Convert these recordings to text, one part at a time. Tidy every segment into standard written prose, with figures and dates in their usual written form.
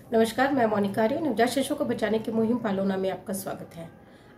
नमस्कार, मैं मोनिका आर्य। नवजात शिशुओं को बचाने की मुहिम पालोना में आपका स्वागत है।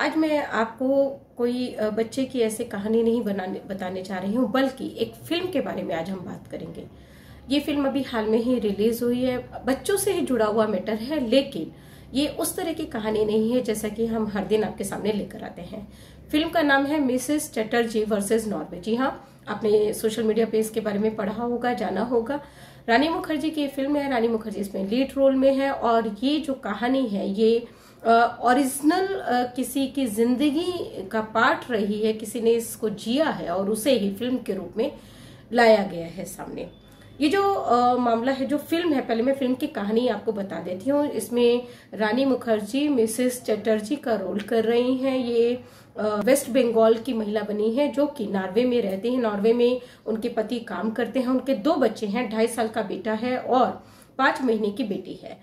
आज मैं आपको कोई बच्चे की ऐसी कहानी नहीं बताने जा रही हूँ, बल्कि एक फिल्म के बारे में आज हम बात करेंगे। ये फिल्म अभी हाल में ही रिलीज हुई है, बच्चों से ही जुड़ा हुआ मैटर है, लेकिन ये उस तरह की कहानी नहीं है जैसा कि हम हर दिन आपके सामने लेकर आते हैं। फिल्म का नाम है मिसेस चटर्जी वर्सेस नॉर्वे। जी हाँ, आपने सोशल मीडिया पे इसके बारे में पढ़ा होगा, जाना होगा। रानी मुखर्जी की फिल्म है, रानी मुखर्जी इसमें लीड रोल में है और ये जो कहानी है ये ओरिजिनल किसी की जिंदगी का पार्ट रही है, किसी ने इसको जिया है और उसे ही फिल्म के रूप में लाया गया है सामने। ये जो मामला है, जो फिल्म है, पहले मैं फिल्म की कहानी आपको बता देती हूँ। इसमें रानी मुखर्जी मिसेस चटर्जी का रोल कर रही हैं। ये वेस्ट बंगाल की महिला बनी है जो कि नॉर्वे में रहती हैं। नॉर्वे में उनके पति काम करते हैं, उनके 2 बच्चे हैं, 2.5 साल का बेटा है और 5 महीने की बेटी है।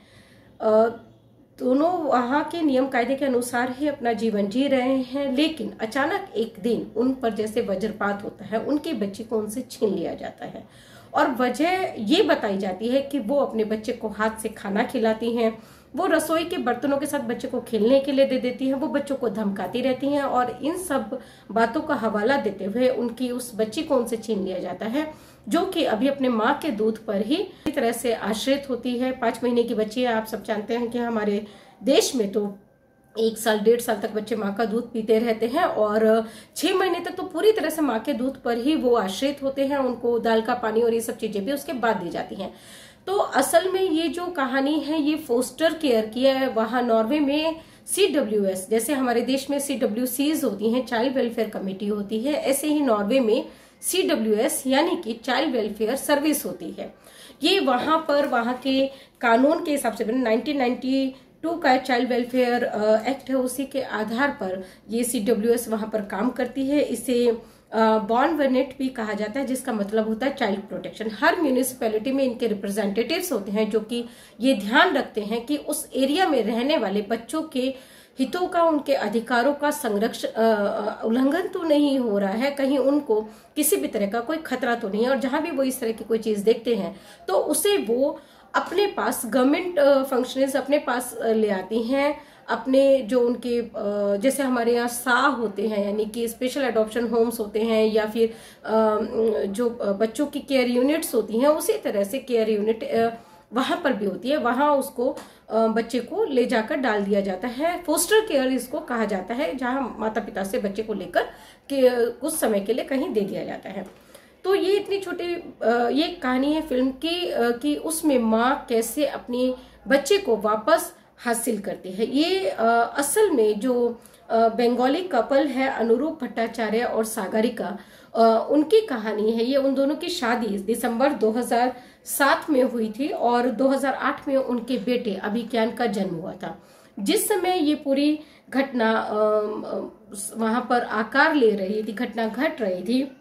दोनों वहां के नियम कायदे के अनुसार ही अपना जीवन जी रहे हैं, लेकिन अचानक एक दिन उन पर जैसे वज्रपात होता है, उनके बच्चे को उनसे छीन लिया जाता है और वजह ये बताई जाती है कि वो अपने बच्चे को हाथ से खाना खिलाती हैं, वो रसोई के बर्तनों के साथ बच्चे को खेलने के लिए दे देती हैं, वो बच्चों को धमकाती रहती हैं और इन सब बातों का हवाला देते हुए उनकी उस बच्ची को उनसे छीन लिया जाता है, जो कि अभी अपने माँ के दूध पर ही इस तरह से आश्रित होती है। 5 महीने की बच्ची है। आप सब जानते हैं कि हमारे देश में तो 1 साल 1.5 साल तक बच्चे माँ का दूध पीते रहते हैं और 6 महीने तक तो पूरी तरह से माँ के दूध पर ही वो आश्रित होते हैं। उनको दाल का पानी और ये सब चीजें भी उसके बाद दी जाती हैं। तो असल में ये जो कहानी है ये फोस्टर केयर की है। वहां नॉर्वे में CWS, जैसे हमारे देश में CWCs होती हैं, चाइल्ड वेलफेयर कमेटी होती है, ऐसे ही नॉर्वे में CWS यानी कि चाइल्ड वेलफेयर सर्विस होती है। ये वहां पर वहां के कानून के हिसाब से 1992 का चाइल्ड वेलफेयर एक्ट है, उसी के आधार पर ये CWS वहां पर काम करती है। इसे बॉर्न वेनेट भी कहा जाता है, जिसका मतलब होता है चाइल्ड प्रोटेक्शन। हर म्यूनिसिपैलिटी में इनके रिप्रेजेंटेटिव्स होते हैं जो कि ये ध्यान रखते हैं कि उस एरिया में रहने वाले बच्चों के हितों का, उनके अधिकारों का संरक्षण उल्लंघन तो नहीं हो रहा है, कहीं उनको किसी भी तरह का कोई खतरा तो नहीं है। और जहां भी वो इस तरह की कोई चीज देखते हैं तो उसे वो अपने पास गवर्नमेंट फंक्शनर्स अपने पास ले आती हैं। अपने जो उनके जैसे हमारे यहाँ साह होते हैं, यानी कि स्पेशल अडॉप्शन होम्स होते हैं, या फिर जो बच्चों की केयर यूनिट्स होती हैं, उसी तरह से केयर यूनिट वहां पर भी होती है। वहां उसको बच्चे को ले जाकर डाल दिया जाता है। फोस्टर केयर इसको कहा जाता है, जहां माता पिता से बच्चे को लेकर कुछ समय के लिए कहीं दे दिया जाता है। तो ये इतनी छोटी ये कहानी है फिल्म की कि उसमें माँ कैसे अपने बच्चे को वापस हासिल करती है। ये असल में जो बंगाली कपल है, अनुरूप भट्टाचार्य और सागरिका, उनकी कहानी है। ये उन दोनों की शादी दिसंबर 2007 में हुई थी और 2008 में उनके बेटे अभिज्ञान का जन्म हुआ था। जिस समय ये पूरी घटना वहां पर आकार ले रही थी, घटना घट रही थी,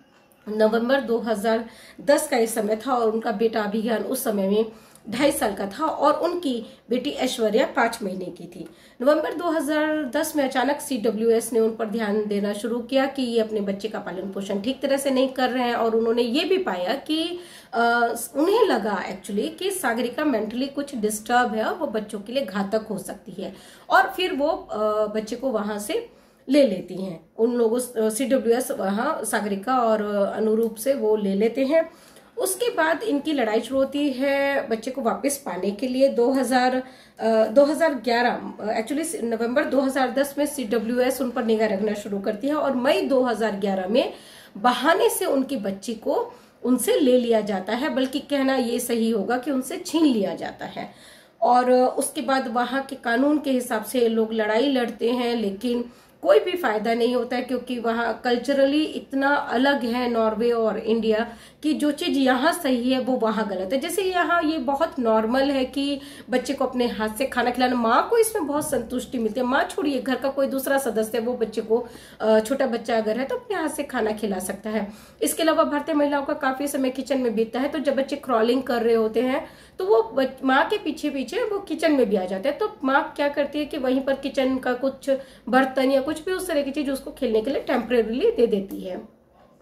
नवंबर 2010 का ये समय था और उनका बेटा अभिज्ञान उस समय में 2.5 साल का था और उनकी बेटी ऐश्वर्या 5 महीने की थी। नवंबर 2010 में अचानक CWS ने उन पर ध्यान देना शुरू किया कि ये अपने बच्चे का पालन पोषण ठीक तरह से नहीं कर रहे हैं और उन्होंने ये भी पाया कि उन्हें लगा एक्चुअली कि सागरिका मेंटली कुछ डिस्टर्ब है और वो बच्चों के लिए घातक हो सकती है, और फिर वो बच्चे को वहां से ले लेती हैं। उन लोगों CWS वहां सागरिका और अनुरूप से वो ले लेते हैं। उसके बाद इनकी लड़ाई शुरू होती है बच्चे को वापस पाने के लिए। 2011 एक्चुअली नवंबर 2010 में CWS उन पर निगाह रखना शुरू करती है और मई 2011 में बहाने से उनकी बच्ची को उनसे ले लिया जाता है, बल्कि कहना ये सही होगा कि उनसे छीन लिया जाता है। और उसके बाद वहां के कानून के हिसाब से लोग लड़ाई लड़ते हैं, लेकिन कोई भी फायदा नहीं होता है, क्योंकि वहाँ कल्चरली इतना अलग है नॉर्वे और इंडिया कि जो चीज यहाँ सही है वो वहाँ गलत है। जैसे यहाँ ये बहुत नॉर्मल है कि बच्चे को अपने हाथ से खाना खिलाना, माँ को इसमें बहुत संतुष्टि मिलती है। माँ छोड़िए, घर का कोई दूसरा सदस्य वो बच्चे को, छोटा बच्चा अगर है तो अपने हाथ से खाना खिला सकता है। इसके अलावा भारतीय महिलाओं का काफी समय किचन में बीतता है, तो जब बच्चे क्रॉलिंग कर रहे होते हैं तो वो माँ के पीछे पीछे वो किचन में भी आ जाते हैं। तो माँ क्या करती है कि वहीं पर किचन का कुछ बर्तन या कुछ भी उस तरह की चीज उसको खेलने के लिए टेम्परेरीली दे देती है।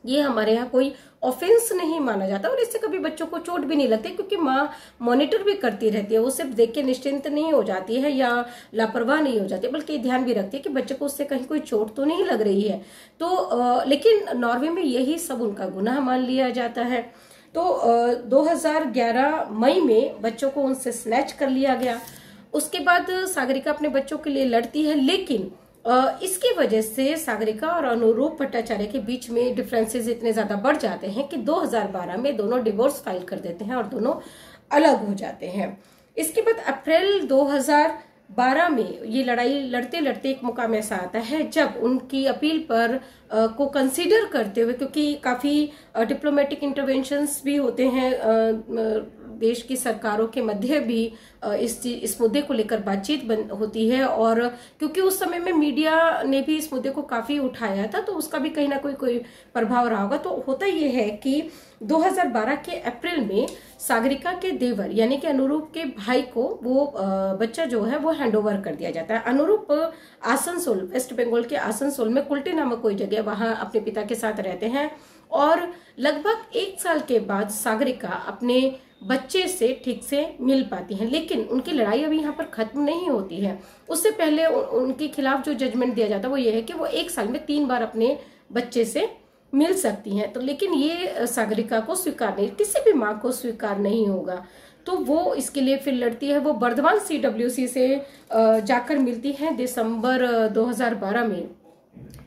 ये हमारे यहाँ कोई ऑफेंस नहीं माना जाता और इससे कभी बच्चों को चोट भी नहीं लगती, क्योंकि माँ मॉनिटर भी करती रहती है। वो सिर्फ देख के निश्चिंत नहीं हो जाती है या लापरवाह नहीं हो जाती, बल्कि ध्यान भी रखती है कि बच्चे को उससे कहीं कोई चोट तो नहीं लग रही है। तो लेकिन नॉर्वे में यही सब उनका गुनाह मान लिया जाता है। तो 2011 मई में बच्चों को उनसे स्नैच कर लिया गया। उसके बाद सागरिका अपने बच्चों के लिए लड़ती है, लेकिन इसकी वजह से सागरिका और अनुरूप भट्टाचार्य के बीच में डिफरेंसेस इतने ज्यादा बढ़ जाते हैं कि 2012 में दोनों डिवोर्स फाइल कर देते हैं और दोनों अलग हो जाते हैं। इसके बाद अप्रैल 2012 में ये लड़ाई लड़ते लड़ते एक मुकाम ऐसा आता है जब उनकी अपील पर को कंसीडर करते हुए, क्योंकि काफी डिप्लोमेटिक इंटरवेंशंस भी होते हैं देश की सरकारों के मध्य भी इस मुद्दे को लेकर बातचीत होती है, और क्योंकि उस समय में मीडिया ने भी इस मुद्दे को काफी उठाया था तो उसका भी कहीं ना कोई प्रभाव रहा होगा। तो होता यह है कि 2012 के अप्रैल में सागरिका के देवर यानी कि अनुरूप के भाई को वो बच्चा जो है वो हैंडओवर कर दिया जाता है। अनुरूप आसनसोल, वेस्ट बंगाल के आसनसोल में कुल्टी नामक कोई जगह, वहां अपने पिता के साथ रहते हैं और लगभग 1 साल के बाद सागरिका अपने बच्चे से ठीक से मिल पाती हैं। लेकिन उनकी लड़ाई अभी यहाँ पर खत्म नहीं होती है। उससे पहले उनके खिलाफ जो जजमेंट दिया जाता है वो ये है कि वो 1 साल में 3 बार अपने बच्चे से मिल सकती हैं। तो लेकिन ये सागरिका को स्वीकार नहीं, किसी भी माँ को स्वीकार नहीं होगा। तो वो इसके लिए फिर लड़ती है। वो बर्धमान CWC से जाकर मिलती है दिसंबर 2012 में,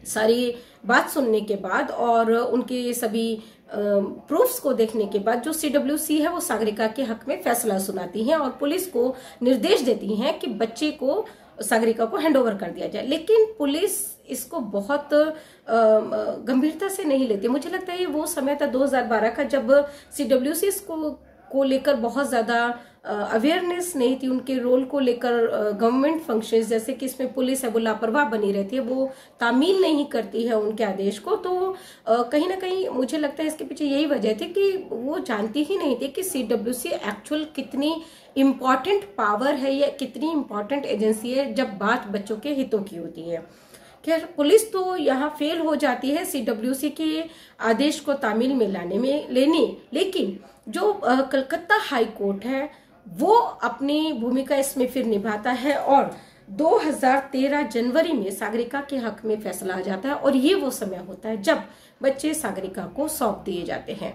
सारी बात सुनने के बाद और उनके सभी प्रूफ्स को देखने के बाद जो CWC है वो सागरिका के हक में फैसला सुनाती है और पुलिस को निर्देश देती है कि बच्चे को, सागरिका को हैंडओवर कर दिया जाए। लेकिन पुलिस इसको बहुत गंभीरता से नहीं लेती। मुझे लगता है ये वो समय था 2012 का जब CWC को लेकर बहुत ज्यादा अवेयरनेस नहीं थी, उनके रोल को लेकर गवर्नमेंट फंक्शंस जैसे कि इसमें पुलिस है वो लापरवाह बनी रहती है, वो तामील नहीं करती है उनके आदेश को। तो कहीं ना कहीं मुझे लगता है इसके पीछे यही वजह थी कि वो जानती ही नहीं थी कि CWC एक्चुअल कितनी इम्पोर्टेंट पावर है या कितनी इम्पोर्टेंट एजेंसी है जब बात बच्चों के हितों की होती है। खैर, पुलिस तो यहाँ फेल हो जाती है CWC के आदेश को तामील में लेने, लेकिन जो कलकत्ता हाई कोर्ट है वो अपनी भूमिका इसमें फिर निभाता है और 2013 जनवरी में सागरिका के हक में फैसला आ जाता है। और ये वो समय होता है जब बच्चे सागरिका को सौंप दिए जाते हैं।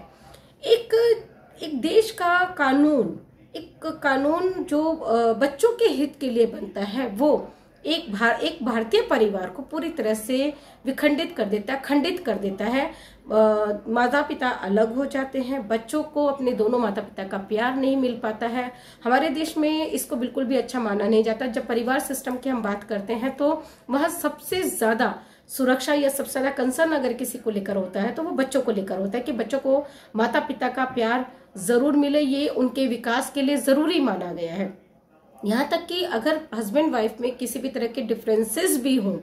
एक देश का कानून, एक कानून जो बच्चों के हित के लिए बनता है, वो एक भारतीय परिवार को पूरी तरह से विखंडित कर देता है, खंडित कर देता है। माता पिता अलग हो जाते हैं, बच्चों को अपने दोनों माता पिता का प्यार नहीं मिल पाता है। हमारे देश में इसको बिल्कुल भी अच्छा माना नहीं जाता। जब परिवार सिस्टम की हम बात करते हैं तो वह सबसे ज्यादा सुरक्षा या सबसे ज्यादा कंसर्न अगर किसी को लेकर होता है तो वो बच्चों को लेकर होता है कि बच्चों को माता पिता का प्यार जरूर मिले, ये उनके विकास के लिए जरूरी माना गया है। यहाँ तक कि अगर हस्बैंड वाइफ में किसी भी तरह के डिफरेंसेस भी हों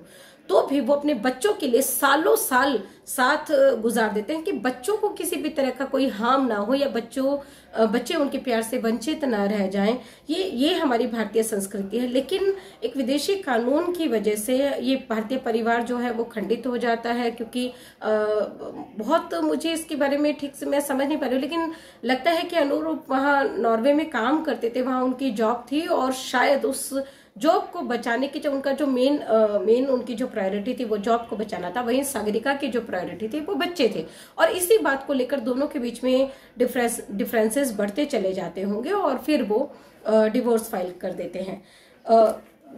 तो भी वो अपने बच्चों के लिए सालों साल साथ गुजार देते हैं कि बच्चों को किसी भी तरह का कोई हार्म ना हो या बच्चे उनके प्यार से वंचित ना रह जाएं। ये हमारी भारतीय संस्कृति है। लेकिन एक विदेशी कानून की वजह से ये भारतीय परिवार जो है वो खंडित हो जाता है, क्योंकि बहुत मुझे इसके बारे में ठीक से मैं समझ नहीं पा रही हूँ, लेकिन लगता है कि अनुरूप वहाँ नॉर्वे में काम करते थे, वहाँ उनकी जॉब थी और शायद उस जॉब को बचाने की जो उनका जो मेन उनकी जो प्रायोरिटी थी वो जॉब को बचाना था, वहीं सागरिका की जो प्रायोरिटी थी वो बच्चे थे। और इसी बात को लेकर दोनों के बीच में डिफरेंसेस बढ़ते चले जाते होंगे और फिर वो डिवोर्स फाइल कर देते हैं।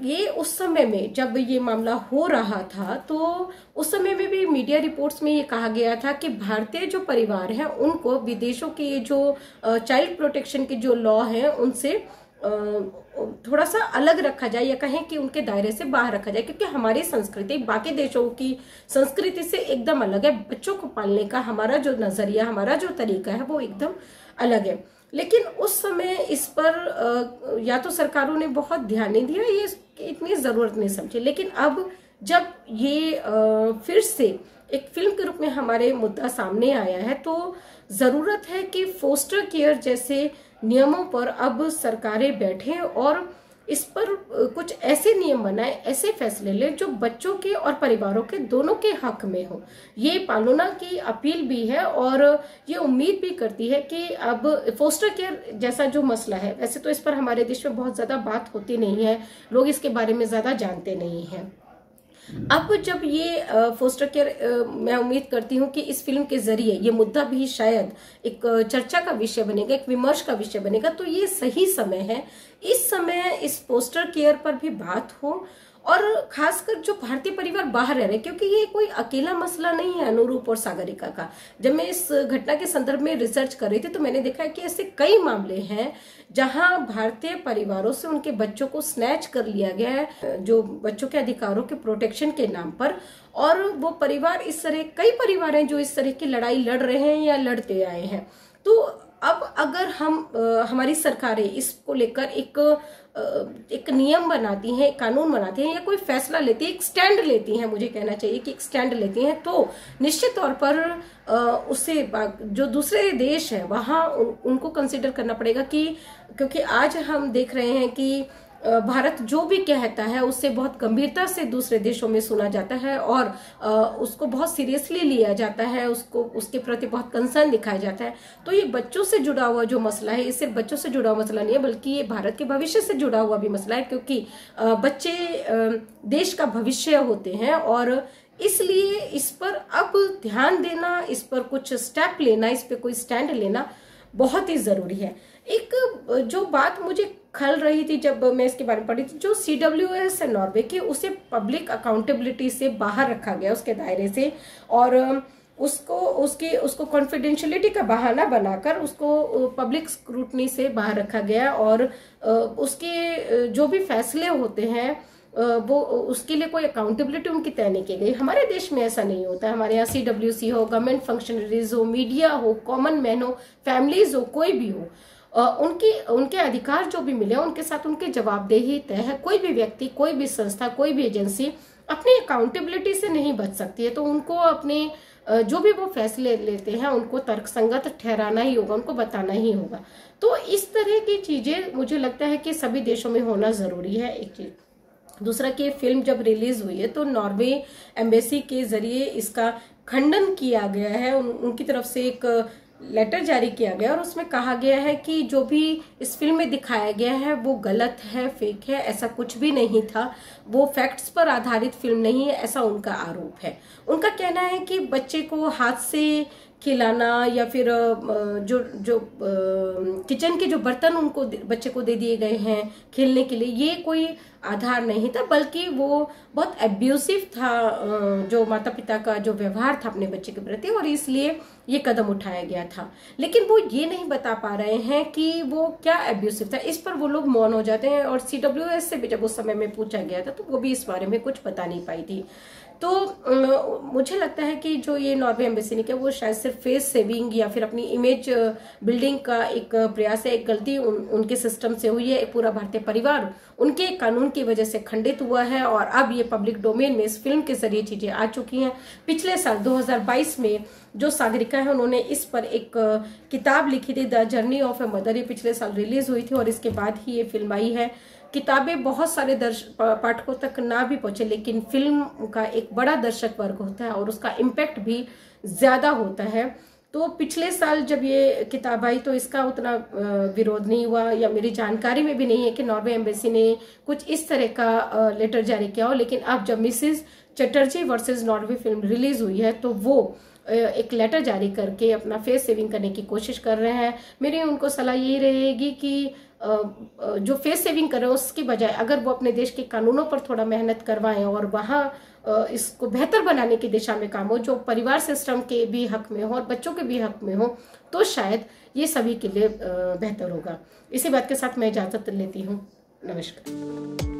ये उस समय में जब ये मामला हो रहा था तो उस समय में भी मीडिया रिपोर्ट्स में ये कहा गया था कि भारतीय जो परिवार है उनको विदेशों के ये जो चाइल्ड प्रोटेक्शन के जो लॉ है उनसे थोड़ा सा अलग रखा जाए या कहें कि उनके दायरे से बाहर रखा जाए, क्योंकि हमारी संस्कृति बाकी देशों की संस्कृति से एकदम अलग है। बच्चों को पालने का हमारा जो नजरिया, हमारा जो तरीका है वो एकदम अलग है। लेकिन उस समय इस पर या तो सरकारों ने बहुत ध्यान नहीं दिया, ये इतनी जरूरत नहीं समझी। लेकिन अब जब ये फिर से एक फिल्म के रूप में हमारे मुद्दा सामने आया है तो जरूरत है कि फोस्टर केयर जैसे नियमों पर अब सरकारें बैठें और इस पर कुछ ऐसे नियम बनाए, ऐसे फैसले ले जो बच्चों के और परिवारों के दोनों के हक में हो। ये पालोना की अपील भी है और ये उम्मीद भी करती है कि अब फोस्टर केयर जैसा जो मसला है, वैसे तो इस पर हमारे देश में बहुत ज्यादा बात होती नहीं है, लोग इसके बारे में ज्यादा जानते नहीं हैं। अब जब ये फोस्टर केयर, मैं उम्मीद करती हूँ कि इस फिल्म के जरिए ये मुद्दा भी शायद एक चर्चा का विषय बनेगा, एक विमर्श का विषय बनेगा, तो ये सही समय है, इस समय इस फोस्टर केयर पर भी बात हो। और खासकर जो भारतीय परिवार बाहर रह रहे, क्योंकि ये कोई अकेला मसला नहीं है अनुरूप और सागरिका का। जब मैं इस घटना के संदर्भ में रिसर्च कर रही थी तो मैंने देखा है कि ऐसे कई मामले हैं जहां भारतीय परिवारों से उनके बच्चों को स्नैच कर लिया गया है, जो बच्चों के अधिकारों के प्रोटेक्शन के नाम पर। और वो परिवार, इस तरह कई परिवार हैं जो इस तरह की लड़ाई लड़ रहे हैं या लड़ते आए हैं। तो अब अगर हमारी सरकारें इसको लेकर एक नियम बनाती हैं, एक कानून बनाती हैं या कोई फैसला लेती है, एक स्टैंड लेती हैं, मुझे कहना चाहिए कि एक स्टैंड लेती हैं, तो निश्चित तौर पर उससे जो दूसरे देश है वहां उनको कंसिडर करना पड़ेगा कि, क्योंकि आज हम देख रहे हैं कि भारत जो भी कहता है उससे बहुत गंभीरता से दूसरे देशों में सुना जाता है और उसको बहुत सीरियसली लिया जाता है, उसको उसके प्रति बहुत कंसर्न दिखाया जाता है। तो ये बच्चों से जुड़ा हुआ जो मसला है, ये सिर्फ बच्चों से जुड़ा हुआ मसला नहीं है, बल्कि ये भारत के भविष्य से जुड़ा हुआ भी मसला है, क्योंकि बच्चे देश का भविष्य होते हैं और इसलिए इस पर अब ध्यान देना, इस पर कुछ स्टेप लेना, इस पर कोई स्टैंड लेना बहुत ही जरूरी है। एक जो बात मुझे खल रही थी जब मैं इसके बारे में पढ़ी थी, जो CWS है नॉर्वे की, उसे पब्लिक अकाउंटेबिलिटी से बाहर रखा गया, उसके दायरे से, और उसको कॉन्फिडेंशियलिटी का बहाना बनाकर उसको पब्लिक स्क्रूटनी से बाहर रखा गया और उसके जो भी फैसले होते हैं वो उसके लिए कोई अकाउंटेबिलिटी उनकी तय नहीं की गई। हमारे देश में ऐसा नहीं होता है। हमारे यहाँ CWC हो, गवर्नमेंट फंक्शनरीज हो, मीडिया हो, कॉमन मैन हो, फैमिलीज हो, कोई भी हो, उनके अधिकार जो भी मिले उनके साथ उनकी जवाबदेही तय है। कोई भी व्यक्ति, कोई भी संस्था, कोई भी एजेंसी अपनी अकाउंटेबिलिटी से नहीं बच सकती है। तो उनको अपने जो भी वो फैसले लेते हैं उनको तर्कसंगत ठहराना ही होगा, उनको बताना ही होगा। तो इस तरह की चीजें मुझे लगता है कि सभी देशों में होना जरूरी है, एक चीज। दूसरा कि फिल्म जब रिलीज हुई है तो नॉर्वे एम्बेसी के जरिए इसका खंडन किया गया है, उनकी तरफ से एक लेटर जारी किया गया और उसमें कहा गया है कि जो भी इस फिल्म में दिखाया गया है वो गलत है, फेक है, ऐसा कुछ भी नहीं था, वो फैक्ट्स पर आधारित फिल्म नहीं है, ऐसा उनका आरोप है। उनका कहना है कि बच्चे को हाथ से खिलाना या फिर जो किचन के जो बर्तन उनको बच्चे को दे दिए गए हैं खेलने के लिए, ये कोई आधार नहीं था, बल्कि वो बहुत एब्यूसिव था जो माता पिता का जो व्यवहार था अपने बच्चे के प्रति, और इसलिए ये कदम उठाया गया था। लेकिन वो ये नहीं बता पा रहे हैं कि वो क्या एब्यूसिव था, इस पर वो लोग मौन हो जाते हैं। और CWS से भी जब उस समय में पूछा गया था तो वो भी इस बारे में कुछ बता नहीं पाई थी। तो मुझे लगता है कि जो ये नॉर्वे एम्बेसी ने किया वो शायद सिर्फ फेस सेविंग या फिर अपनी इमेज बिल्डिंग का एक प्रयास है, एक गलती उनके सिस्टम से हुई है। एक पूरा भारतीय परिवार उनके कानून की वजह से खंडित हुआ है और अब ये पब्लिक डोमेन में इस फिल्म के जरिए चीजें आ चुकी हैं। पिछले साल 2022 में जो सागरिका है उन्होंने इस पर एक किताब लिखी थी, the journey of a mother, ये पिछले साल रिलीज हुई थी और इसके बाद ही ये फिल्म आई है। किताबें बहुत सारे पाठकों तक ना भी पहुंचे, लेकिन फिल्म का एक बड़ा दर्शक वर्ग होता है और उसका इम्पैक्ट भी ज्यादा होता है। तो पिछले साल जब ये किताब आई तो इसका उतना विरोध नहीं हुआ, या मेरी जानकारी में भी नहीं है कि नॉर्वे एम्बेसी ने कुछ इस तरह का लेटर जारी किया हो। लेकिन अब जब Mrs Chatterjee versus Norway film release हुई है तो वो एक लेटर जारी करके अपना फेस सेविंग करने की कोशिश कर रहे हैं। मेरी उनको सलाह यही रहेगी कि जो फेस सेविंग कर रहे हैं उसके बजाय अगर वो अपने देश के कानूनों पर थोड़ा मेहनत करवाएं और वहाँ इसको बेहतर बनाने की दिशा में काम हो, जो परिवार सिस्टम के भी हक में हो और बच्चों के भी हक में हो, तो शायद ये सभी के लिए बेहतर होगा। इसी बात के साथ मैं इजाजत लेती हूँ। नमस्कार।